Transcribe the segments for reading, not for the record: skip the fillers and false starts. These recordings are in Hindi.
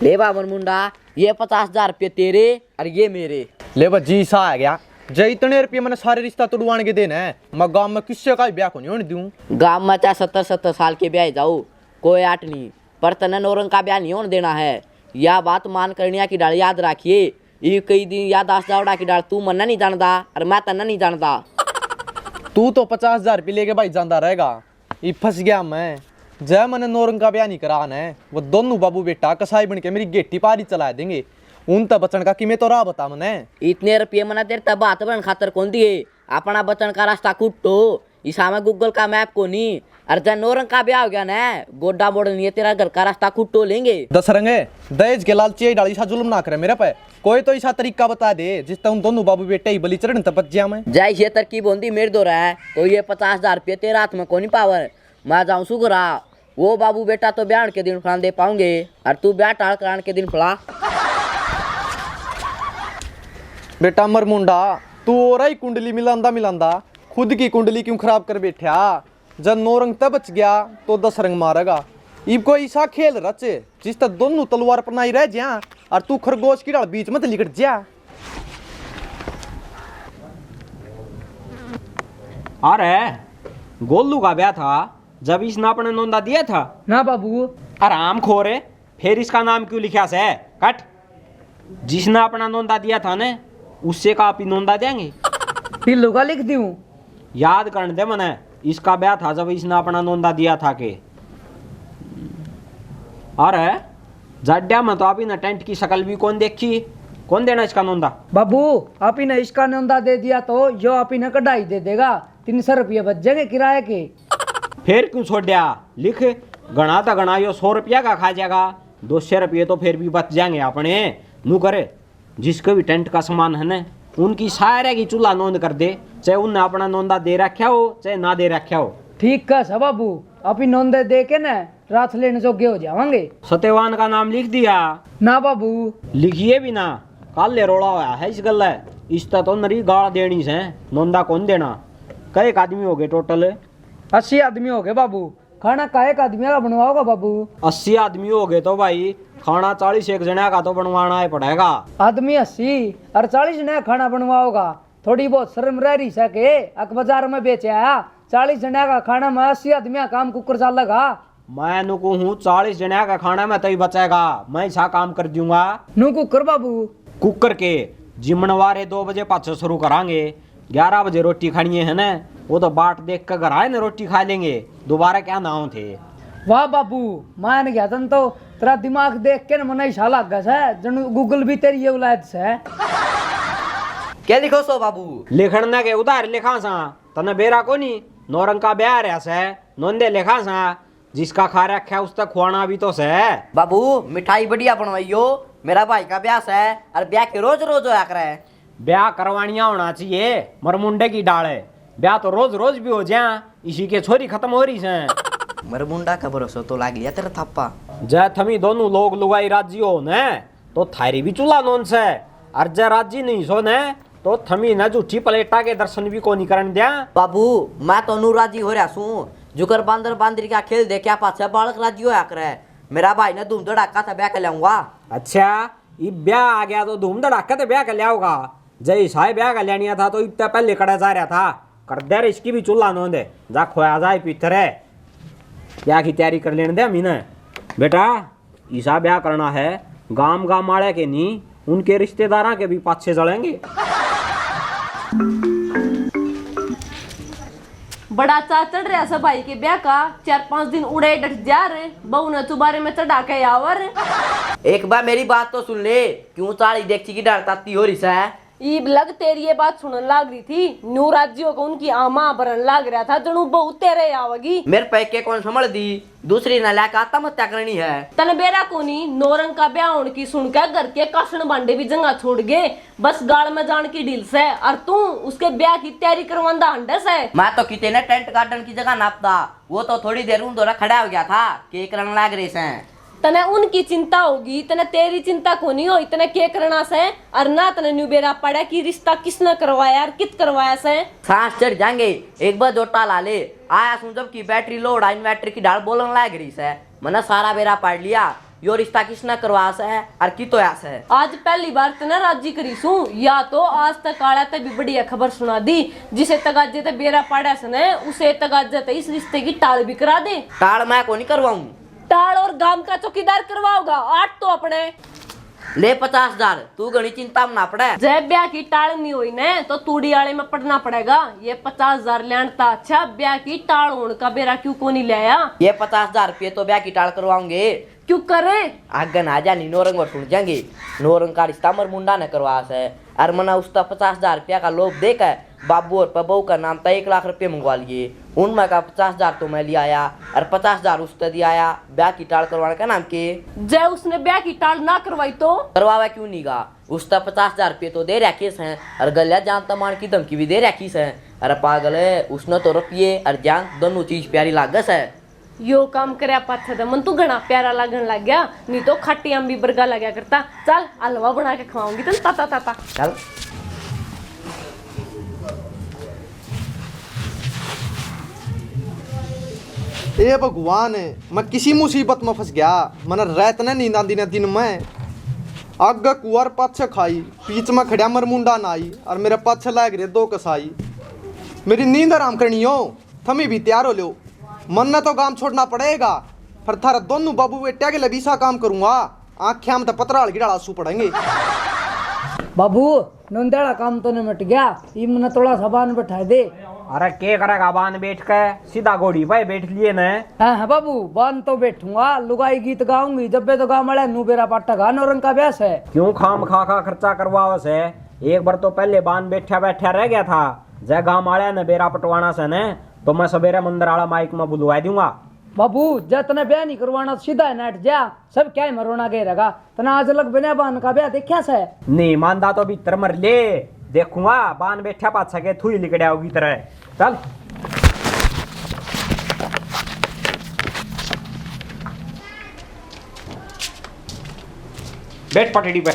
ले बा मुंडा, ये 50,000 रुपये तेरे और ये मेरे। ले बा जी सा आ गया। जे इतने रुपये मैंने सारे रिश्ता तोड़वाने के देना है, मैं गांव में किससे का ब्याह को नहीं होने दूं। गांव में चाहे 70-70 साल के ब्याह जाओ, कोई आट नहीं, पर तने नौरंग का ब्याह नहीं होने देना है। यह बात मान करनिया की डाल याद रखिए। ये कई दिन याद आस जावड़ा की डाल तू मन्ना नहीं जानता और मैं तन्ना नहीं जानता। तू तो 50,000 रुपये लेके भाई जानता रहेगा। ये फंस गया मैं। जय मैंने नौरंग का ब्याह नहीं कराना है, वो दोनों बाबू बेटा कसाई बन के मेरी गेटी पारी चला देंगे। उन तब बचन का कि मैं तो राह बता मने। इतने रुपये मना तेरे तब बात बन खातर कौन दिए, अपना बचन का रास्ता कुटो। इसा में गूगल का मैप को नहीं, और जब नौरंग का ब्याह हो गया ना, गोड्डा बोर्ड नहीं है, तेरा घर का रास्ता कुटो लेंगे। दस रंगे दहेज के लालची डाली सा जुल्म ना करे मेरे पे। कोई तो ऐसा तरीका बता दे जिससे उन दोनों बाबू बेटे ही बलि चढ़ने तक बच जाए मैं। जय ये तरकीब होती मेरे दो रहा है, तो ये 50,000 रुपये तेरे हाथ में कौन पावर। मैं जाऊँ सुगरा, वो बाबू बेटा तो ब्याह के दिन फड़ा दे पाऊंगे, और तू ब्याह टाल कराने के दिन फड़ा। बेटा मर मुंडा, तू और ही कुंडली मिलांदा खुद की कुंडली क्यों खराब कर बैठा। जब नौरंग तब बच गया तो 10 रंग मारेगा। इब कोई ऐसा खेल रचे जिस तक दोनों तलवार पर नहीं रह जा, और तू खरगोश की डाल बीच में लिकट जा। अरे गोलू का ब्याह था, जब इसने अपने नोंदा दिया था ना बाबू। आराम खोरे, फिर इसका नाम क्यों लिखा से कट। जिसने अपना नोंदा दिया था ने, उससे का आप ही नोंदा देंगे। पिल्लू का लिख दूं। याद करने दे मने, इसका ब्याह था जब इसने अपना नोंदा दिया था के। अरे जड्डा में तो आप ही ने टेंट की शक्ल भी कौन देखी, कौन देना इसका नोंदा। बाबू आप ही ने इसका नोंदा दे दिया तो यो आप ही ने कढ़ाई दे देगा। 300 रुपये बच जाएंगे किराए के। फिर क्यों छोड़ दिया, लिख गणा तो गणा यो 100 रुपया का खा जाएगा, 200 रुपये तो फिर भी बच जाएंगे अपने। नू करे जिसको भी टेंट का सामान है ना, उनकी सारे की चूल्हा नोंद कर दे, चाहे उनने अपना नोंदा दे रखा हो चाहे ना दे रखा हो। ठीक का सा बाबू, आप ही नोंदे दे के ना रात लेने जोगे हो जावांगे। सत्यवान का नाम लिख दिया ना बाबू। लिखिए भी ना, काले रोड़ा हुआ है इस गल है। इस तो नरी गाड़ देनी से, नोंदा कौन देना। कई आदमी हो गए टोटल? 80 आदमी हो गए बाबू। खाना का एक आदमी का बनवाओगा बाबू? 80 आदमी हो गए तो भाई खाना 40 एक जना का तो बनवाना ही पड़ेगा। आदमी 80 और 40 जने खाना बनवाओगा, थोड़ी बहुत शर्म रह रही सके। अक बाजार में बेचे आया 40 जने का खाना में 80 आदमी का काम कुकर चलेगा। मैं नुकू हूँ 40 जने का खाना में तो ही बचेगा, मैं ऐसा काम कर दूंगा। नु कुकर बाबू। कुकर के जिम्मनवारे 2 बजे पाछे शुरू करांगे, 11 बजे रोटी खानी है ना, वो तो बाट देख कर घर आए ना रोटी खा लेंगे। दोबारा क्या नाम थे। वाह बाबू, मान गया तन तो तेरा दिमाग देख के मन ऐसा लगा है जन गूगल भी तेरी ये औलाद से। क्या लिखो सो बाबू? लिखना के उधार लिखा सा तने बेरा को नहीं। नौरंग का ब्याह रहा से नोंदे लिखा सा, जिसका खा रखा उसका खुआना भी तो से। बाबू मिठाई बढ़िया बनवाइयो, मेरा भाई का ब्याह है, और ब्याह के रोज रोज होया करे। ब्याह करवानिया होना चाहिए, मरमुंडे की डाल है। ब्याह तो रोज रोज भी हो जाए, इसी के छोरी खत्म हो रही से। मरमुंडा का भरोसा तो लाग लिया तेरा थप्पा। जय थमी दोनों लोग लुगाई राजी हो ने तो थारी भी चूल्हा नोन से, और जय राजी नहीं सो ने तो थमी न झूठी प्लेटा के दर्शन भी को नहीं करन दिया। बाबू मैं तो नू राजी हो रहा सू, जुकर बांदर बांदरी का खेल देखा पाछे बालक राजी होया करे। मेरा भाई ने धूम धड़ाका था ब्याह कर लाऊंगा। अच्छा ये ब्याह आ गया तो धूम धड़ाका तो ब्याह कर लियाओगा। जय साहे ब्याह कर लिया था तो इतना पहले कड़ा जा रहा था, कर दे रे इसकी भी चूल्हा नोन दे, जा खोया जाए पीतर है। ब्याह की तैयारी कर लेने दे अमीना। बेटा ईसा ब्याह करना है, गांव गांव माड़े के नहीं, उनके रिश्तेदारा के भी पाछे जड़ेंगे। बड़ा चा चढ़ रहा सब भाई के ब्याह का, 4-5 दिन उड़े डट जा रहे, बहू ने चुबारे में चढ़ा के आवर। एक बार मेरी बात तो सुन ले, क्यों चाली देखची की डाल ताती हो रही है। ईब लग तेरी ये बात सुनने लाग रही थी, नू राज्यों को उनकी आमा भरन लाग रहा था, जनू बहू तेरे आवगी। मेरे पैके कौन संभल दी, दूसरी न लाकर आत्महत्या करनी है। तन बेरा कोनी नौरंग का ब्याह होने की सुन के घर के कासन बांडे भी जंगा छोड़ गए, बस गाड़ में जान की डील से, और तू उसके ब्याह की तैयारी करवांदा हंडे से। मैं तो कितने ने टेंट गार्डन की जगह नापता, वो तो थोड़ी देर उन दोरा खड़ा हो गया था, केक रंग लाग रहे से। तने उनकी चिंता होगी, तने तेरी चिंता को नहीं हो। इतने के करना से और ना तने न्यू बेरा पड़ा कि रिश्ता किसने करवाया और कित करवाया से। सांस चढ़ जाएंगे एक बार जोटा ला ले आया सुन जब की बैटरी लोड इन्वर्टर की डाल बोलन लाग रही से मैंने सारा बेरा पढ़ लिया यो रिश्ता किसने करवा से और की तो से। आज पहली बार तने राजी करी सू, या तो आज तक आड़ा ते भी बढ़िया खबर सुना दी। जिसे तगाजे ते बेरा पड़ा सने उसे तगाजे ते इस रिश्ते की टाल भी करा दे। टाल मैं को नहीं करवाऊं, टाल और गांव का चौकीदार करवाओगा। 8 तो अपने ले 50,000 तू घनी चिंता में ना पड़े। जब ब्याह की टाल नहीं हुई ने तो तूड़ी आले में पड़ना पड़ेगा। ये 50,000 लेना अच्छा, ब्याह की टाल होने का बेरा क्यों को नहीं लाया। ये 50,000 रुपये तो ब्याह की टाल करवाऊंगे। क्यों करे आगे ना जा नी नौरंग में टूट जाएंगे। नौरंग का रिश्ता मर मुंडा ने करवा से और मना उसका 50,000 रुपया का लोभ देकर बाबू और बबू का नाम था 1 लाख रुपये मंगवा लिए। उनमें का 50,000 तो मैं लिया आया और 50,000 उसने दिया आया ब्याह की टाल करवाने का नाम के। जय उसने ब्याह की टाल ना करवाई तो करवावा क्यों नहीं गा, उसका 50,000 रुपये तो दे रखीस हैं और गलिया जान तमान की धमकी भी दे रखीस है। अरे पागल है, उसने तो रुपये और जान दोनों चीज प्यारी लागस है। यो काम करे पाथा था मन तू घना प्यारा लगन लग गया, नहीं तो खट्टी अम्बी बर्गा लगा करता। चल हलवा बना के खवाऊंगी तन ताता ताता। चल ए भगवान, मैं किसी मुसीबत में फंस गया। मैंने रात ने नींद आंदी ने दिन में आग कुआर पाछे खाई, बीच में खड़ा मर मुंडा नाई और मेरे पाछे लाग रहे 2 कसाई। मेरी नींद आराम करनी हो, थमी भी तैयार हो लो। मन ने तो काम छोड़ना पड़ेगा, पर थारा दोनों बाबू बेटिया के लबीसा काम करूंगा। आँखें में तो पतराल की डाला सू पड़ेंगे। बाबू नंदेड़ा काम तो निमट गया, इमने थोड़ा सामान बैठा दे। अरे के करेगा बान बैठ के, सीधा घोड़ी पे बैठ लिए न। हाँ बाबू बान तो बैठूंगा, लुगाई गीत गाऊंगी। जब तो गाँव वाले नू बेरा पाटा नौरंग का ब्यास है। क्यों खाम खा खर्चा करवाओ से। एक बार तो पहले बान बैठा बैठा रह गया था। जय गाँव वाले ने बेरा पटवाना से न तो मैं सवेरे मंदिर आला माइक में बुलवा दूंगा। बाबू जतने ब्याह नहीं करवाना सीधा नेट जा, सब क्या मरोना गए रहेगा। तना आज लग बिना बान का ब्याह देखा से नहीं मानदा तो भीतर मर ले, देखूंगा बान बैठा पाछा के थुई लिकड़िया होगी तरह। चल बैठ पटड़ी पे,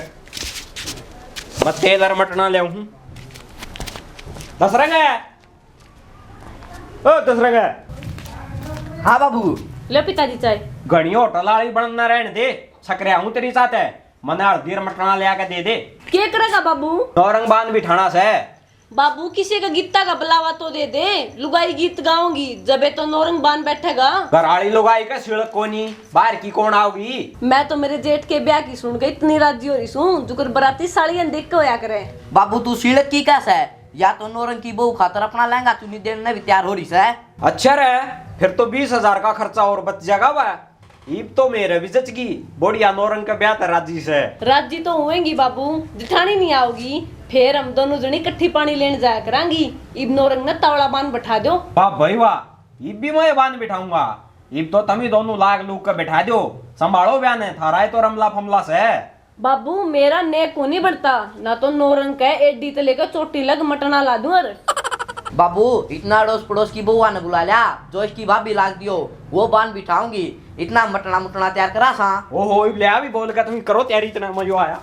मैं तेल और मटना ले हूं। दसरंग है ओ दसरंग है। हाँ बाबू ले पिताजी चाय। घनी होटल वाली बनना रहने दे, सकरिया हूं तेरी साथ है। मना हल्दी और मटना ले आके दे दे। क्या करेगा बाबू। नौरंग बांध बिठाना से। बाबू किसी का गीता का बुलावा तो दे दे, लुगाई गीत गाऊंगी जबे तो नौरंग बान बैठेगा। घराड़ी लुगाई का सिड़क कोनी, बाहर की कौन आओगी। मैं तो मेरे जेठ के ब्याह की सुन गई, इतनी राजी हो रही हूँ जुकर बराती साड़ियां देख के होया करे। बाबू तू सीड़क की कैसा है, या तो नौरंग की बहू खातर अपना लहंगा चुनी देने भी तैयार हो रही है। अच्छा रे, फिर तो 20,000 का खर्चा और बच जाएगा वह। ईब तो मेरे भी जचगी, बढ़िया नौरंग का ब्याह राजी से। राजी तो हुएंगी बाबू, जिठानी नहीं आओगी, फिर हम दोनों जनी इकट्ठी पानी लेने जाया करांगी। इब नौरंग ने तावड़ा बांध बैठा दो। वाह भाई वाह, ईब भी मैं बांध बिठाऊंगा। ईब तो तमी दोनों लाग लूक के बैठा दो, संभालो ब्याह ने, थारा है तो रमला फमला से। बाबू मेरा नेक को नहीं बढ़ता, ना तो नौरंग के एडी ते लेकर चोटी लग मटना ला दूं। बाबू इतना अड़ोस पड़ोस की बउआ ने बुला लिया, जो इसकी भाभी लाग दियो वो बांध बिठाऊंगी। इतना मटना मुटना तैयार करा सा। ओहो इब ले भी बोल के तुम करो तैयारी, इतना मजा आया।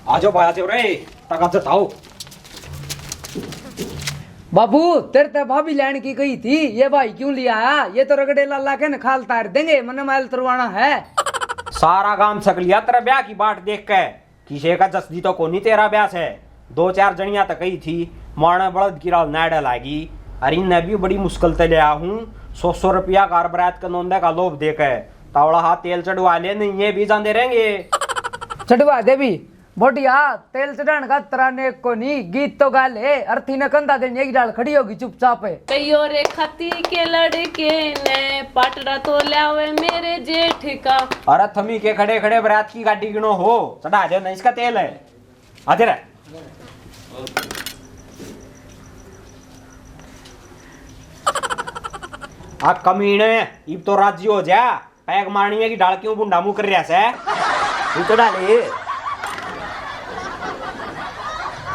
आजो भाई आजो रे, टका जताओ। बाबू तेरे ते भाभी लैंड की गई थी, ये भाई क्यों लिया है। ये तो रगड़े लाला के न खाल तार देंगे, मन मैल तरवाना है। सारा काम सक लिया तेरा ब्याह की बाट देख के, किसी का जसदी तो कोनी तेरा ब्याह है। 2-4 जनिया तक ही थी, मारने बड़द गिरा नाड़ा लागी। अरे मैं भी बड़ी मुश्किल से लिया हूँ, 100 रुपया कार बरात का नोंदे का लोभ देकर तावड़ा हाथ तेल चढ़वा ले, नहीं ये भी जान दे रहेंगे। चढ़वा दे भी बोटिया, तेल चढ़ाने का तराने को नहीं, गीत तो गा ले। अर्थी ने कंधा देने एक डाल खड़ी होगी चुपचाप है। कईयो रे खती के लड़के ने पाटड़ा तो लावे मेरे जेठ का। अरे थमी के खड़े खड़े बरात की गाड़ी गिनो हो, चढ़ा दो नहीं, इसका तेल है। आधे रे आ कमीने, इब तो राजी हो जा। पैग मारनी है कि डाल क्यों बुंडा मुँह कर रहा है। तू तो डाले